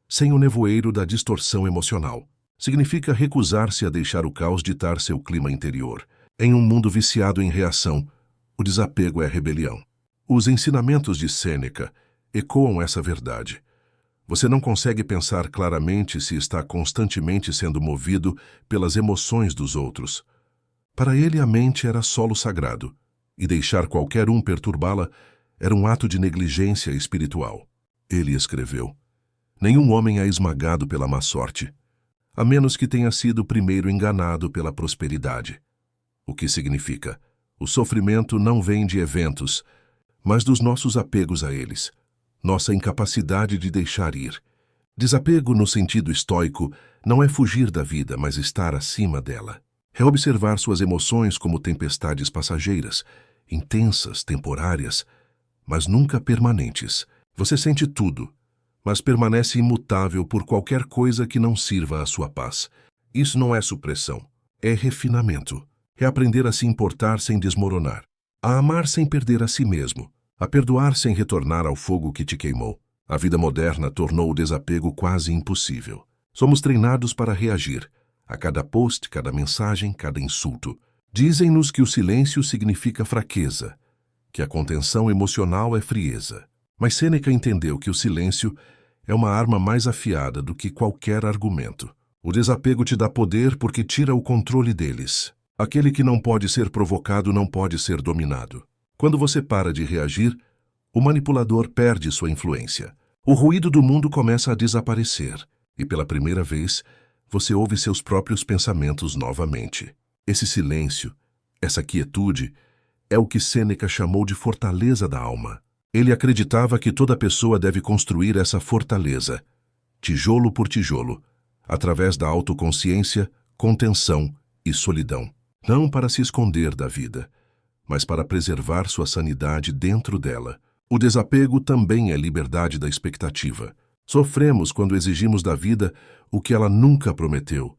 sem o nevoeiro da distorção emocional. Significa recusar-se a deixar o caos ditar seu clima interior. Em um mundo viciado em reação, o desapego é rebelião. Os ensinamentos de Sêneca ecoam essa verdade. Você não consegue pensar claramente se está constantemente sendo movido pelas emoções dos outros. Para ele, a mente era solo sagrado, e deixar qualquer um perturbá-la era um ato de negligência espiritual. Ele escreveu: nenhum homem é esmagado pela má sorte, a menos que tenha sido primeiro enganado pela prosperidade. O que significa: o sofrimento não vem de eventos, mas dos nossos apegos a eles, nossa incapacidade de deixar ir. Desapego, no sentido estoico, não é fugir da vida, mas estar acima dela. É observar suas emoções como tempestades passageiras, intensas, temporárias, mas nunca permanentes. Você sente tudo, mas permanece imutável por qualquer coisa que não sirva à sua paz. Isso não é supressão, é refinamento. É aprender a se importar sem desmoronar, a amar sem perder a si mesmo, a perdoar sem retornar ao fogo que te queimou. A vida moderna tornou o desapego quase impossível. Somos treinados para reagir a cada post, cada mensagem, cada insulto. Dizem-nos que o silêncio significa fraqueza, que a contenção emocional é frieza. Mas Sêneca entendeu que o silêncio é uma arma mais afiada do que qualquer argumento. O desapego te dá poder porque tira o controle deles. Aquele que não pode ser provocado não pode ser dominado. Quando você para de reagir, o manipulador perde sua influência. O ruído do mundo começa a desaparecer, e pela primeira vez, você ouve seus próprios pensamentos novamente. Esse silêncio, essa quietude, é o que Sêneca chamou de fortaleza da alma. Ele acreditava que toda pessoa deve construir essa fortaleza, tijolo por tijolo, através da autoconsciência, contenção e solidão. Não para se esconder da vida, mas para preservar sua sanidade dentro dela. O desapego também é liberdade da expectativa. Sofremos quando exigimos da vida o que ela nunca prometeu: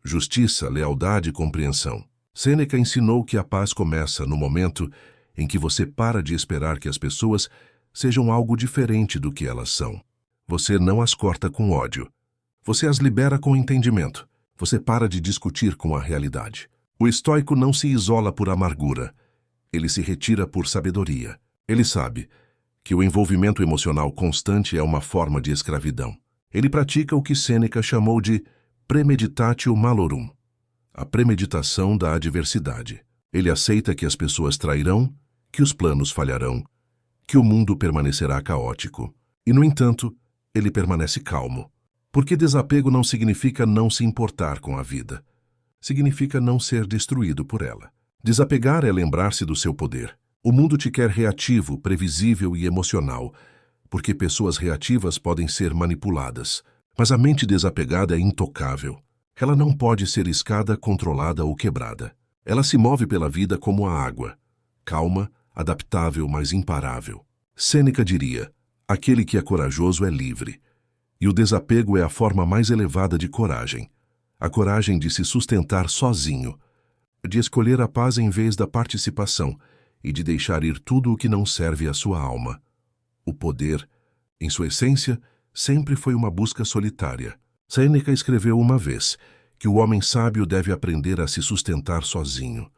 justiça, lealdade e compreensão. Sêneca ensinou que a paz começa no momento em que você para de esperar que as pessoas sejam algo diferente do que elas são. Você não as corta com ódio. Você as libera com entendimento. Você para de discutir com a realidade. O estoico não se isola por amargura. Ele se retira por sabedoria. Ele sabe que o envolvimento emocional constante é uma forma de escravidão. Ele pratica o que Sêneca chamou de premeditatio malorum, a premeditação da adversidade. Ele aceita que as pessoas trairão, que os planos falharão, que o mundo permanecerá caótico. E, no entanto, ele permanece calmo. Porque desapego não significa não se importar com a vida. Significa não ser destruído por ela. Desapegar é lembrar-se do seu poder. O mundo te quer reativo, previsível e emocional, porque pessoas reativas podem ser manipuladas. Mas a mente desapegada é intocável. Ela não pode ser iscada, controlada ou quebrada. Ela se move pela vida como a água, calma, adaptável, mas imparável. Sêneca diria: aquele que é corajoso é livre. E o desapego é a forma mais elevada de coragem. A coragem de se sustentar sozinho, de escolher a paz em vez da participação e de deixar ir tudo o que não serve à sua alma. O poder, em sua essência, sempre foi uma busca solitária. Sêneca escreveu uma vez que o homem sábio deve aprender a se sustentar sozinho,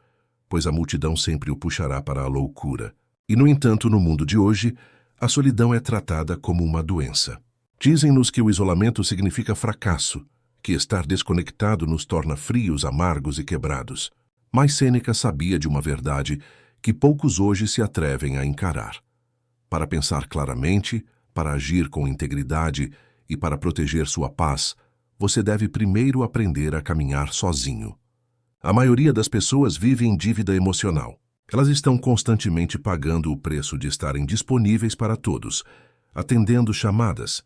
pois a multidão sempre o puxará para a loucura. E, no entanto, no mundo de hoje, a solidão é tratada como uma doença. Dizem-nos que o isolamento significa fracasso, que estar desconectado nos torna frios, amargos e quebrados. Mas Sêneca sabia de uma verdade que poucos hoje se atrevem a encarar. Para pensar claramente, para agir com integridade e para proteger sua paz, você deve primeiro aprender a caminhar sozinho. A maioria das pessoas vive em dívida emocional. Elas estão constantemente pagando o preço de estarem disponíveis para todos, atendendo chamadas,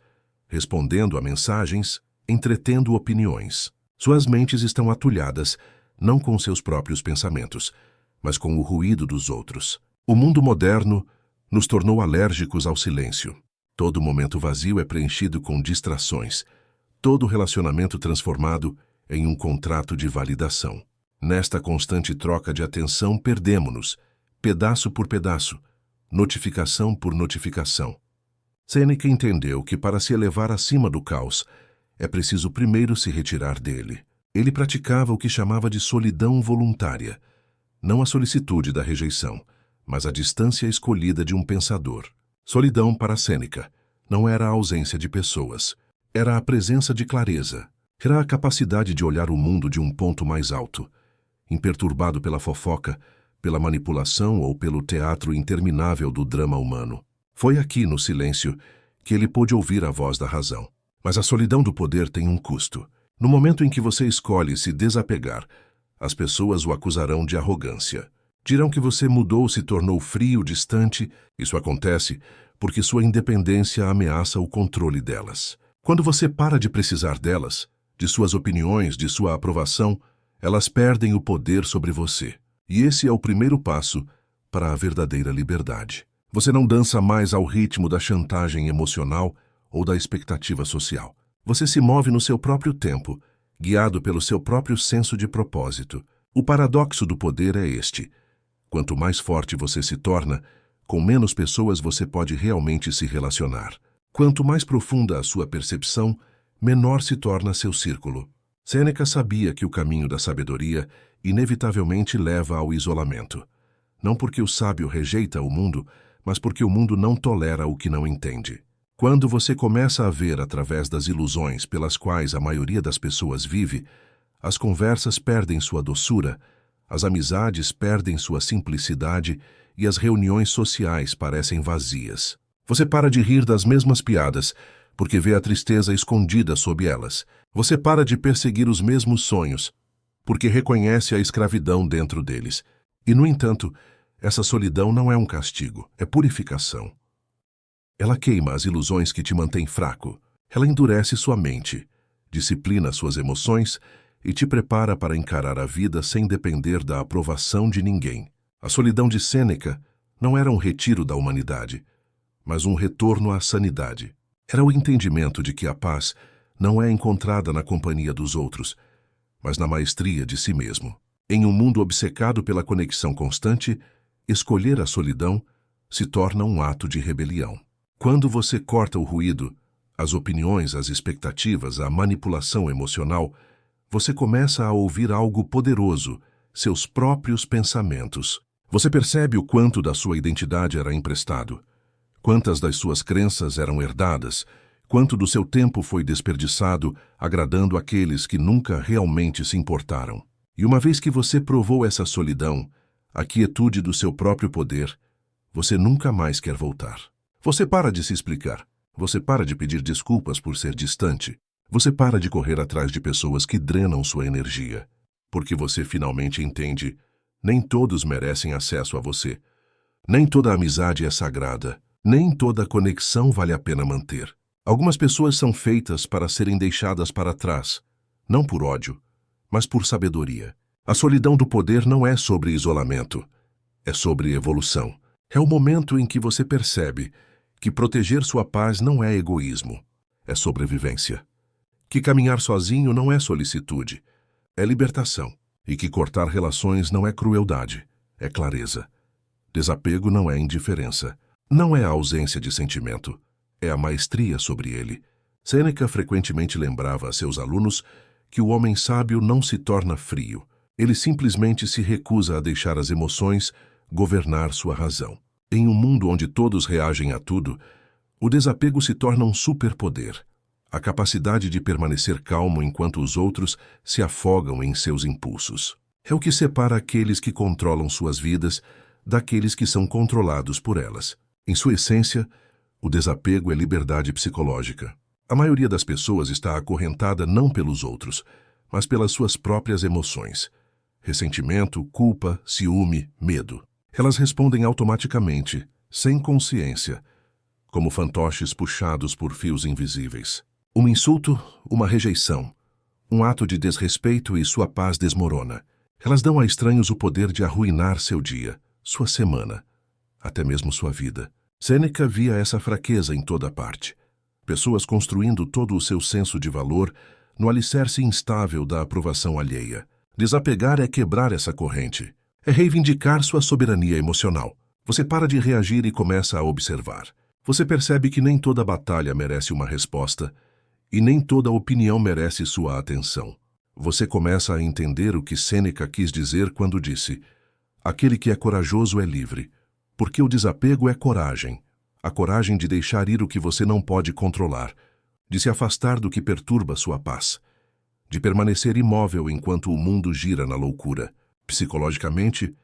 respondendo a mensagens, entretendo opiniões. Suas mentes estão atulhadas, não com seus próprios pensamentos, mas com o ruído dos outros. O mundo moderno nos tornou alérgicos ao silêncio. Todo momento vazio é preenchido com distrações. Todo relacionamento transformado em um contrato de validação. Nesta constante troca de atenção, perdemo-nos, pedaço por pedaço, notificação por notificação. Sêneca entendeu que para se elevar acima do caos, é preciso primeiro se retirar dele. Ele praticava o que chamava de solidão voluntária, não a solicitude da rejeição, mas a distância escolhida de um pensador. Solidão para Sêneca não era a ausência de pessoas, era a presença de clareza, era a capacidade de olhar o mundo de um ponto mais alto, imperturbado pela fofoca, pela manipulação ou pelo teatro interminável do drama humano. Foi aqui, no silêncio, que ele pôde ouvir a voz da razão. Mas a solidão do poder tem um custo. No momento em que você escolhe se desapegar, as pessoas o acusarão de arrogância. Dirão que você mudou, se tornou frio, distante. Isso acontece porque sua independência ameaça o controle delas. Quando você para de precisar delas, de suas opiniões, de sua aprovação, elas perdem o poder sobre você. E esse é o primeiro passo para a verdadeira liberdade. Você não dança mais ao ritmo da chantagem emocional ou da expectativa social. Você se move no seu próprio tempo, guiado pelo seu próprio senso de propósito. O paradoxo do poder é este: quanto mais forte você se torna, com menos pessoas você pode realmente se relacionar. Quanto mais profunda a sua percepção, menor se torna seu círculo. Sêneca sabia que o caminho da sabedoria inevitavelmente leva ao isolamento. Não porque o sábio rejeita o mundo, mas porque o mundo não tolera o que não entende. Quando você começa a ver através das ilusões pelas quais a maioria das pessoas vive, as conversas perdem sua doçura, as amizades perdem sua simplicidade e as reuniões sociais parecem vazias. Você para de rir das mesmas piadas, porque vê a tristeza escondida sob elas. Você para de perseguir os mesmos sonhos, porque reconhece a escravidão dentro deles. E, no entanto, essa solidão não é um castigo, é purificação. Ela queima as ilusões que te mantêm fraco. Ela endurece sua mente, disciplina suas emoções e te prepara para encarar a vida sem depender da aprovação de ninguém. A solidão de Sêneca não era um retiro da humanidade, mas um retorno à sanidade. Era o entendimento de que a paz não é encontrada na companhia dos outros, mas na maestria de si mesmo. Em um mundo obcecado pela conexão constante, escolher a solidão se torna um ato de rebelião. Quando você corta o ruído, as opiniões, as expectativas, a manipulação emocional, você começa a ouvir algo poderoso, seus próprios pensamentos. Você percebe o quanto da sua identidade era emprestado, quantas das suas crenças eram herdadas, quanto do seu tempo foi desperdiçado agradando aqueles que nunca realmente se importaram. E uma vez que você provou essa solidão, a quietude do seu próprio poder, você nunca mais quer voltar. Você para de se explicar. Você para de pedir desculpas por ser distante. Você para de correr atrás de pessoas que drenam sua energia. Porque você finalmente entende, nem todos merecem acesso a você. Nem toda amizade é sagrada. Nem toda conexão vale a pena manter. Algumas pessoas são feitas para serem deixadas para trás, não por ódio, mas por sabedoria. A solidão do poder não é sobre isolamento, é sobre evolução. É o momento em que você percebe que proteger sua paz não é egoísmo, é sobrevivência. Que caminhar sozinho não é solicitude, é libertação. E que cortar relações não é crueldade, é clareza. Desapego não é indiferença, não é a ausência de sentimento, é a maestria sobre ele. Sêneca frequentemente lembrava a seus alunos que o homem sábio não se torna frio. Ele simplesmente se recusa a deixar as emoções governar sua razão. Em um mundo onde todos reagem a tudo, o desapego se torna um superpoder. A capacidade de permanecer calmo enquanto os outros se afogam em seus impulsos. É o que separa aqueles que controlam suas vidas daqueles que são controlados por elas. Em sua essência, o desapego é liberdade psicológica. A maioria das pessoas está acorrentada não pelos outros, mas pelas suas próprias emoções. Ressentimento, culpa, ciúme, medo. Elas respondem automaticamente, sem consciência, como fantoches puxados por fios invisíveis. Um insulto, uma rejeição, um ato de desrespeito e sua paz desmorona. Elas dão a estranhos o poder de arruinar seu dia, sua semana, até mesmo sua vida. Sêneca via essa fraqueza em toda parte. Pessoas construindo todo o seu senso de valor no alicerce instável da aprovação alheia. Desapegar é quebrar essa corrente. É reivindicar sua soberania emocional. Você para de reagir e começa a observar. Você percebe que nem toda batalha merece uma resposta e nem toda opinião merece sua atenção. Você começa a entender o que Sêneca quis dizer quando disse: aquele que é corajoso é livre, porque o desapego é coragem. A coragem de deixar ir o que você não pode controlar, de se afastar do que perturba sua paz, de permanecer imóvel enquanto o mundo gira na loucura. Psicologicamente,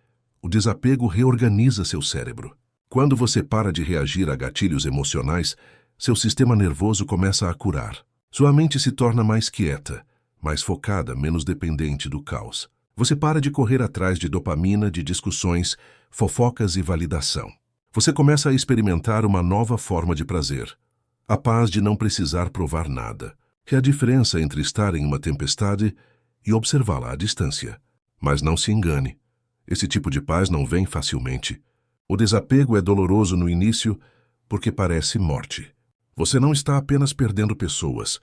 o desapego reorganiza seu cérebro. Quando você para de reagir a gatilhos emocionais, seu sistema nervoso começa a curar. Sua mente se torna mais quieta, mais focada, menos dependente do caos. Você para de correr atrás de dopamina, de discussões, fofocas e validação. Você começa a experimentar uma nova forma de prazer. A paz de não precisar provar nada. É a diferença entre estar em uma tempestade e observá-la à distância. Mas não se engane. Esse tipo de paz não vem facilmente. O desapego é doloroso no início porque parece morte. Você não está apenas perdendo pessoas.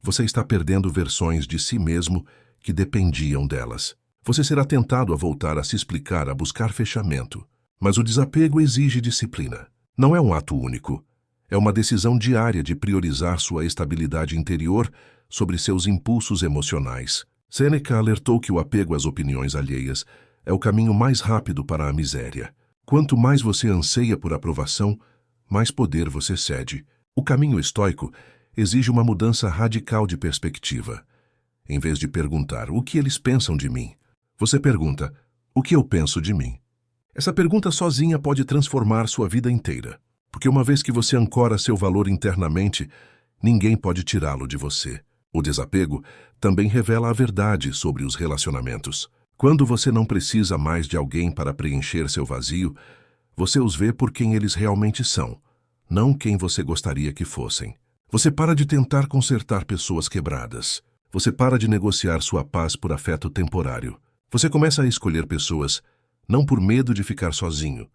Você está perdendo versões de si mesmo que dependiam delas. Você será tentado a voltar a se explicar, a buscar fechamento. Mas o desapego exige disciplina. Não é um ato único. É uma decisão diária de priorizar sua estabilidade interior sobre seus impulsos emocionais. Sêneca alertou que o apego às opiniões alheias é o caminho mais rápido para a miséria. Quanto mais você anseia por aprovação, mais poder você cede. O caminho estoico exige uma mudança radical de perspectiva. Em vez de perguntar o que eles pensam de mim, você pergunta o que eu penso de mim. Essa pergunta sozinha pode transformar sua vida inteira, porque uma vez que você ancora seu valor internamente, ninguém pode tirá-lo de você. O desapego também revela a verdade sobre os relacionamentos. Quando você não precisa mais de alguém para preencher seu vazio, você os vê por quem eles realmente são, não quem você gostaria que fossem. Você para de tentar consertar pessoas quebradas. Você para de negociar sua paz por afeto temporário. Você começa a escolher pessoas não por medo de ficar sozinho,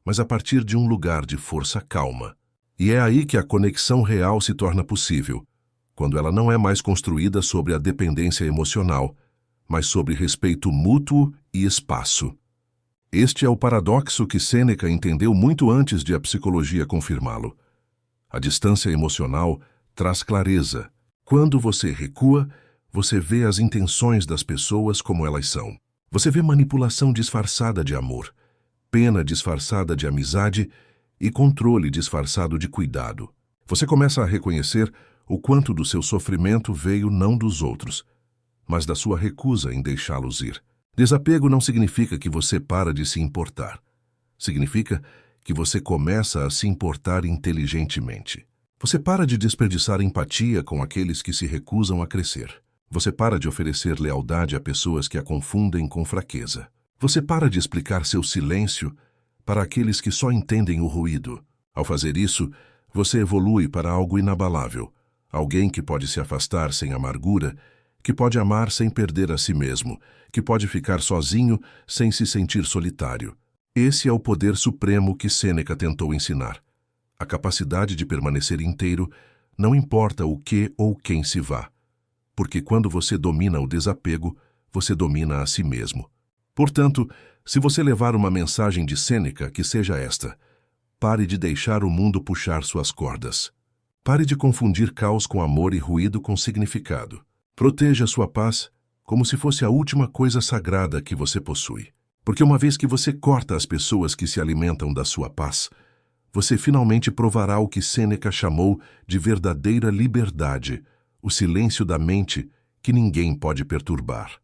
mas a partir de um lugar de força calma. E é aí que a conexão real se torna possível, quando ela não é mais construída sobre a dependência emocional, mas sobre respeito mútuo e espaço. Este é o paradoxo que Sêneca entendeu muito antes de a psicologia confirmá-lo. A distância emocional traz clareza. Quando você recua, você vê as intenções das pessoas como elas são. Você vê manipulação disfarçada de amor, pena disfarçada de amizade e controle disfarçado de cuidado. Você começa a reconhecer o quanto do seu sofrimento veio não dos outros, mas da sua recusa em deixá-los ir. Desapego não significa que você para de se importar. Significa que você começa a se importar inteligentemente. Você para de desperdiçar empatia com aqueles que se recusam a crescer. Você para de oferecer lealdade a pessoas que a confundem com fraqueza. Você para de explicar seu silêncio para aqueles que só entendem o ruído. Ao fazer isso, você evolui para algo inabalável. Alguém que pode se afastar sem amargura, que pode amar sem perder a si mesmo, que pode ficar sozinho sem se sentir solitário. Esse é o poder supremo que Sêneca tentou ensinar. A capacidade de permanecer inteiro, não importa o que ou quem se vá. Porque quando você domina o desapego, você domina a si mesmo. Portanto, se você levar uma mensagem de Sêneca, que seja esta: pare de deixar o mundo puxar suas cordas. Pare de confundir caos com amor e ruído com significado. Proteja sua paz como se fosse a última coisa sagrada que você possui. Porque uma vez que você corta as pessoas que se alimentam da sua paz, você finalmente provará o que Sêneca chamou de verdadeira liberdade, o silêncio da mente que ninguém pode perturbar.